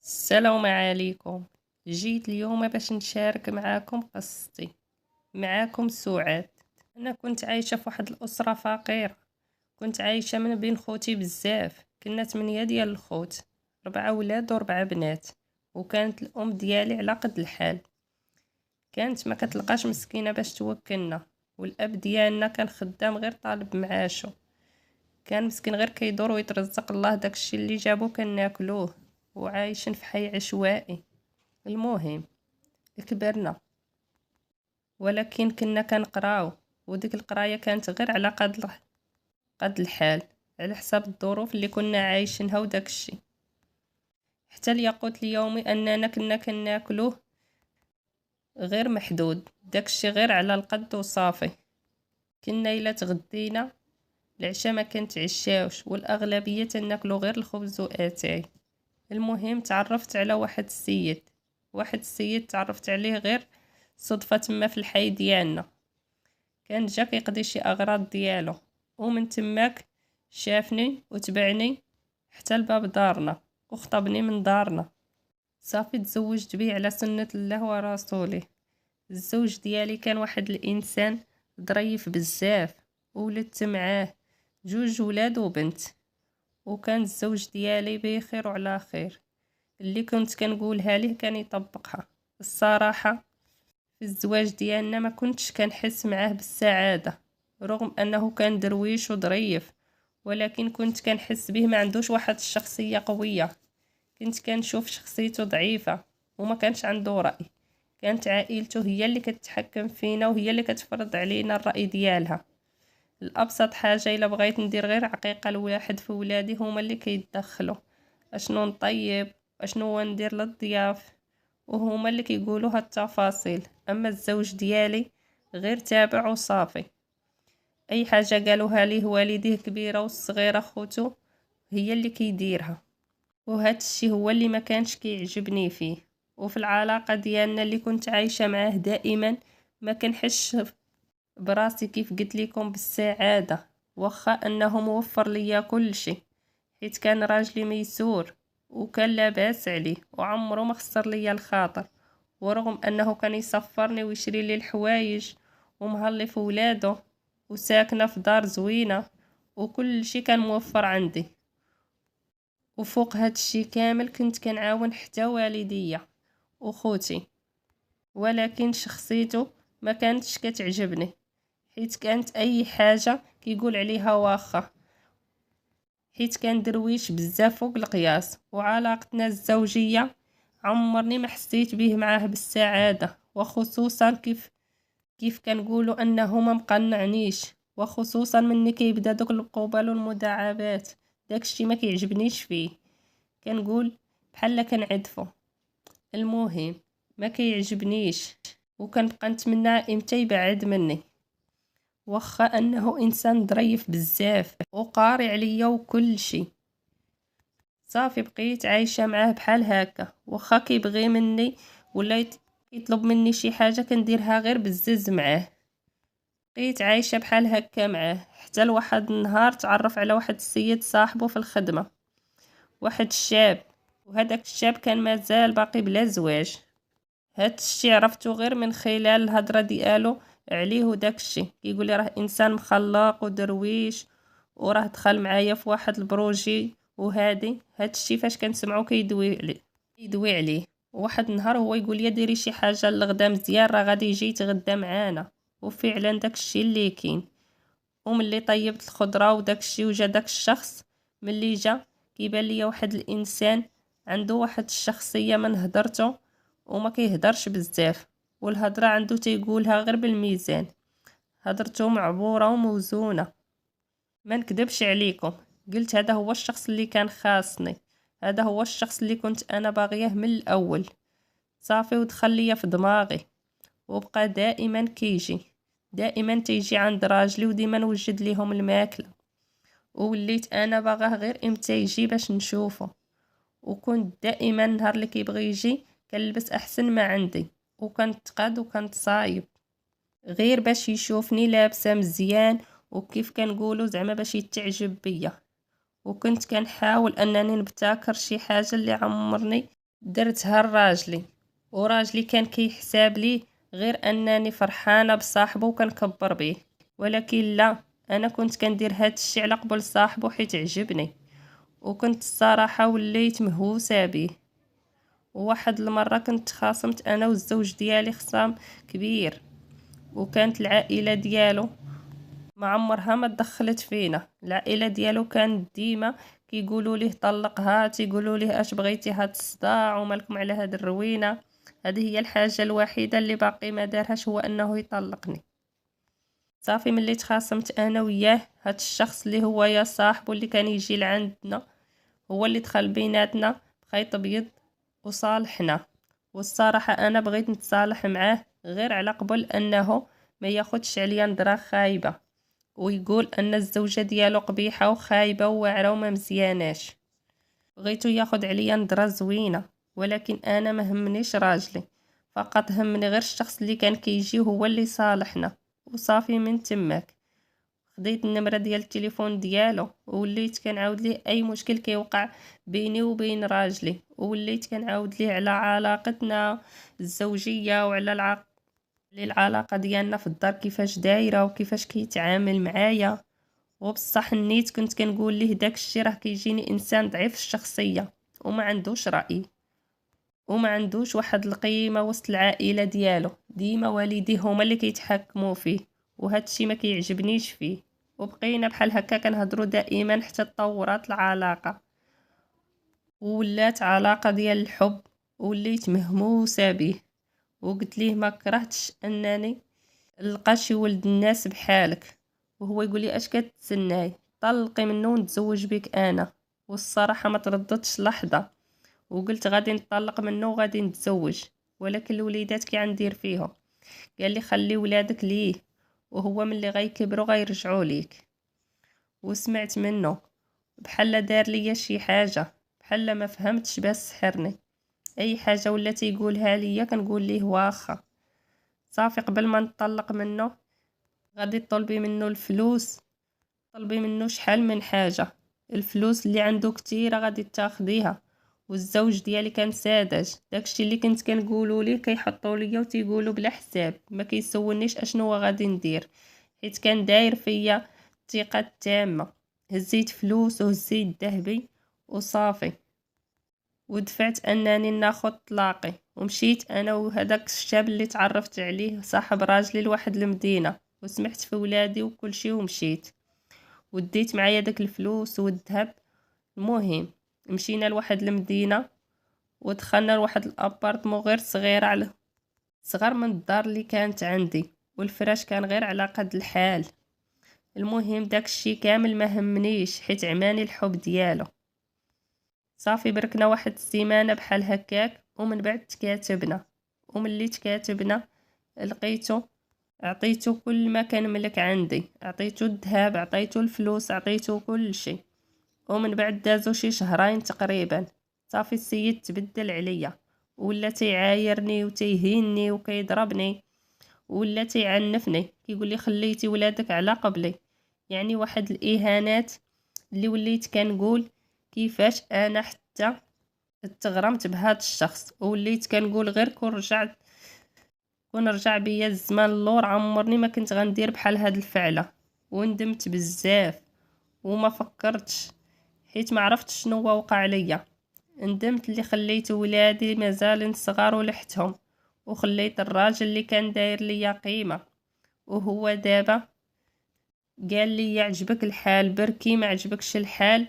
السلام عليكم. جيت اليوم باش نشارك معاكم قصتي. معاكم سعاد. انا كنت عايشه في واحد الاسره فقيره. كنت عايشه من بين خوتي بزاف، كنا 8 ديال الخوت، 4 ولاد و4 بنات. وكانت الام ديالي على قد الحال، كانت ما كتلقاش مسكينه باش توكلنا. والاب ديالنا كان خدام غير طالب معاشو، كان مسكين غير كيدور ويترزق الله داكشي اللي جابو كناكلوه، وعايشين في حي عشوائي. المهم كبرنا، ولكن كنا كنقراو، وديك القرايه كانت غير على قد الحال، على حساب الظروف اللي كنا عايشينها وداك الشي. حتى الياقوت اليومي اننا كنا كناكلوه غير محدود، داك الشي غير على القد وصافي. كنا الا تغدينا العشاء ما كنتعشاوش، والاغلبيه تناكلو غير الخبز واتاي. المهم تعرفت على واحد السيد تعرفت عليه غير صدفة تما في الحي ديالنا. كان جا كيقضي شي اغراض ديالو، ومن تماك شافني وتبعني حتى لباب دارنا وخطبني من دارنا. صافي تزوجت بيه على سنة الله ورسوله. الزوج ديالي كان واحد الانسان ظريف بزاف، وولدت معاه 2 ولاد وبنت. وكان الزوج ديالي بخير وعلى خير، اللي كنت كنقولها ليه كان يطبقها. الصراحة في الزواج ديالنا ما كنتش كنحس معاه بالسعادة، رغم انه كان درويش وظريف، ولكن كنت كنحس به ما عندوش واحد الشخصية قوية. كنت كنشوف شخصيته ضعيفة وما كانش عنده رأي. كانت عائلته هي اللي كتتحكم فينا، وهي اللي كتفرض علينا الرأي ديالها. الابسط حاجة الا بغيت ندير غير عقيقة لواحد في ولادي هما اللي كيتدخلوا، اشنو نطيب اشنو ندير للضياف، وهما اللي كيقولوا هاد التفاصيل. اما الزوج ديالي غير تابع وصافي، اي حاجه قالوها ليه والديه كبيره والصغيره خوتو هي اللي كيديرها. وهاد الشي هو اللي ما كانش كيعجبني فيه. وفي العلاقه ديالنا اللي كنت عايشه معاه دائما ما كنحش براسي كيف قلت لكم بالسعاده، واخا انه موفر ليا كل شي، حيت كان راجلي ميسور وكان لاباس عليه وعمره ما خسر ليا الخاطر. ورغم انه كان يسفرني ويشري لي الحوايج ومهلي في ولادو وساكنه في دار زوينه، وكل شي كان موفر عندي. وفوق هاد الشي كامل كنت كنعاون حتى والديا وخوتي، ولكن شخصيته ما كانتش كتعجبني، حيت كانت اي حاجه كيقول عليها واخا، حيت كان درويش بزاف فوق القياس. وعلاقتنا الزوجيه عمرني ما حسيت به معاه بالسعاده، وخصوصا كيف كنقولوا انه ما مقنعنيش، وخصوصا مني كيبدا دوك القبل والمداعبات. داكشي ما كيعجبنيش فيه، كنقول بحال كنعدفو. المهم ما كيعجبنيش، وكنبقى نتمنى امتى يبعد مني، واخا انه انسان ظريف بزاف وقاري عليا وكل شي. صافي بقيت عايشه معاه بحال هكا، واخا كيبغي مني ولا يطلب مني شي حاجه كنديرها غير بالزز معاه. بقيت عايشه بحال هكا معاه حتى لواحد النهار تعرف على واحد السيد صاحبه في الخدمه، واحد الشاب، وهداك الشاب كان مازال باقي بلا زواج. هاد الشي عرفتو غير من خلال الهضره ديالو عليه، وداك الشي كيقول لي راه انسان مخلق ودرويش، وراه دخل معايا في واحد البروجي وهادي. هاد الشي فاش كنسمعو كيدوي عليه. واحد النهار هو يقول لي ديري شي حاجه لغدا مزيان، راه غادي يجي يتغدى معانا. وفعلا داك الشي اللي كاين. وملي طيبت الخضره وداك الشي وجا داك الشخص، ملي جا كيبان ليا واحد الانسان عنده واحد الشخصيه من هدرته، وما كيهدرش بزاف، والهضره عنده تيقولها غير بالميزان. هضرته معبوره وموزونه. ما نكذبش عليكم، قلت هذا هو الشخص اللي كان خاصني، هذا هو الشخص اللي كنت انا باغيه من الاول. صافي ودخل ليا في دماغي، وبقى دائما تيجي عند راجلي، وديما نوجد ليهم الماكله. ووليت انا باغاه غير امتى يجي باش نشوفه. وكنت دائما نهار اللي كيبغي يجي كنلبس احسن ما عندي، وكنتقاد وكنتصايب غير باش يشوفني لابسه مزيان، وكيف كنقولوا زعما باش يتعجب بيا. وكنت كنحاول انني نبتكر شي حاجه اللي عمرني درتها لراجلي، وراجلي كان كيحساب لي غير انني فرحانه بصاحبه وكنكبر بيه، ولكن لا، انا كنت كندير هاد الشيء على قبل صاحبه حيت عجبني، وكنت الصراحه وليت مهووسه بيه. وواحد المره كنت خاصمت انا والزوج ديالي خصام كبير، وكانت العائله ديالو ما عمرها ما دخلت فينا. العائله ديالو كان ديما كيقولوا ليه طلقها، تيقولوا ليه اش بغيتي هاد الصداع ومالكم على هاد الروينه. هذه هي الحاجه الوحيده اللي باقي ما دارهاش، هو انه يطلقني. صافي ملي تخاصمت انا وياه، هاد الشخص اللي هو يا صاحبه اللي كان يجي لعندنا هو اللي دخل بيناتنا بخيط ابيض وصالحنا. والصراحه انا بغيت نتصالح معاه غير على قبل انه ما ياخدش عليا نظره خايبه ويقول ان الزوجه ديالو قبيحه وخايبه وواعره وما مزياناش. بغيتو ياخد عليا نظره زوينه، ولكن انا ما همنيش راجلي، فقط همني غير الشخص اللي كان كيجي هو اللي صالحنا. وصافي من تماك خديت النمره ديال التليفون ديالو، ووليت كنعاود ليه اي مشكل كيوقع بيني وبين راجلي، ووليت كنعاود ليه على علاقتنا الزوجيه وعلى العلاقه ديالنا في الدار كيفاش دايره وكيفاش كيتعامل معايا. وبصح النيت كنت كنقول ليه داك الشيء راه كيجيني انسان ضعيف الشخصيه وما عندوش راي وما عندوش واحد القيمه وسط العائله ديالو، ديما والديه هما اللي كيتحكموا فيه، وهذا الشيء ما كيعجبنيش فيه. وبقينا بحال هكا كنهضروا دائما حتى تطورات العلاقه، وولات علاقه ديال الحب، وليت مهموسه به. وقلت ليه ما كرهتش انني نلقى شي ولد الناس بحالك. وهو يقول لي اش كتسناي، طلقي منه ونتزوج بك انا. والصراحه ما ترددتش لحظه، وقلت غادي نطلق منه وغادي نتزوج، ولكن الوليدات كي غندير فيهم؟ قال لي خلي ولادك ليه، وهو ملي غيكبروا غيرجعوا ليك. وسمعت منه بحال دار ليا شي حاجه، بحال ما فهمتش بس سحرني. اي حاجه ولا تيقولها ليا كنقول ليه واخا. صافي قبل ما نطلق منه غادي طلبي منه الفلوس، طلبي منه شحال من حاجه. الفلوس اللي عنده كتيره غادي تاخديها. والزوج ديالي كان ساذج، داكشي اللي كنت كنقولوا ليه كيحطوا ليا وتيقولوا بلا حساب، ما كيسولنيش اشنو غادي ندير، حيت كان داير فيا الثقه التامه. هزيت فلوس وهزيت ذهبي وصافي، ودفعت انني ناخد طلاقي، ومشيت انا وهداك الشاب اللي تعرفت عليه صاحب راجلي لواحد المدينه، وسمحت في ولادي وكل شيء ومشيت. وديت معايا داك الفلوس والذهب. المهم مشينا لواحد المدينه، ودخلنا لواحد الابارتمون غير صغير، على صغر من الدار اللي كانت عندي، والفراش كان غير على قد الحال. المهم داك الشي كامل ما همنيش حيت عماني الحب ديالو. صافي بركنا واحد السيمانه بحال هكاك، ومن بعد تكاتبنا. وملي تكاتبنا لقيتو عطيتو كل ما كان ملك عندي، عطيتو الذهب، عطيتو الفلوس، عطيتو كل شيء. ومن بعد دازو شي شهرين تقريبا، صافي السيد تبدل عليا، ولا تيعايرني وتيهيني وكيضربني، ولا تيعنفني، كيقول لي خليتي ولادك على قبلي. يعني واحد الاهانات اللي وليت كنقول كيفاش انا حتى تغرمت بهذا الشخص. ووليت كنقول غير كون رجع بيا الزمان اللور عمرني ما كنت غندير بحال هاد الفعله. وندمت بزاف وما فكرتش، حيت ما عرفتش شنو وقع ليا. ندمت اللي خليت ولادي مازالين صغار ولحتهم، وخليت الراجل اللي كان داير ليا قيمه. وهو دابا قال لي يعجبك الحال بركي، ما عجبكش الحال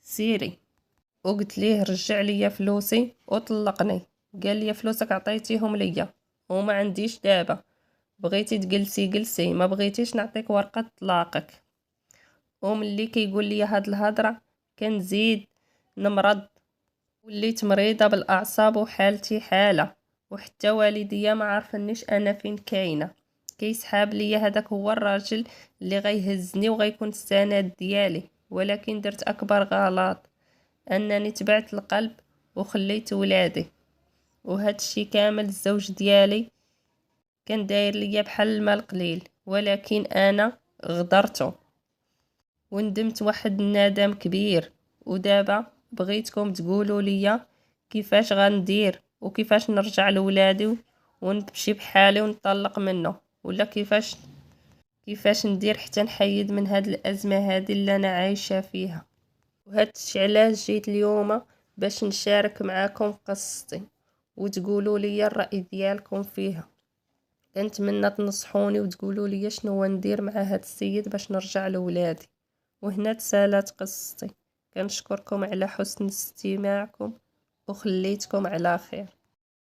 سيري. وقلت ليه رجع ليا فلوسي وطلقني. قال لي فلوسك عطيتيهم ليا وما عنديش دابا، بغيتي تجلسي جلسي، ما بغيتيش نعطيك ورقة طلاقك. وملي كيقول لي هاد الهضره كنزيد نمرض، وليت مريضه بالاعصاب وحالتي حاله. وحتى والديا ما عارفنيش انا فين كاينه. كيسحاب ليا هذاك هو الراجل اللي غيهزني وغيكون السند ديالي. ولكن درت اكبر غلط، انني تبعت القلب وخليت ولادي. وهذا الشيء كامل الزوج ديالي كان داير ليا بحال الماء القليل، ولكن انا غدرته وندمت واحد الندم كبير. ودابا بغيتكم تقولوا ليا كيفاش غندير وكيفاش نرجع لولادي ونمشي بحالي ونطلق منه، ولا كيفاش ندير حتى نحيد من هاد الازمه هادي اللي انا عايشه فيها. وهادشي علاش جيت اليوم باش نشارك معاكم قصتي وتقولوا لي الراي ديالكم فيها. كنتمنى تنصحوني وتقولوا لي شنو ندير مع هاد السيد باش نرجع لولادي. وهنا تسالات قصتي. كنشكركم على حسن استماعكم وخليتكم على خير.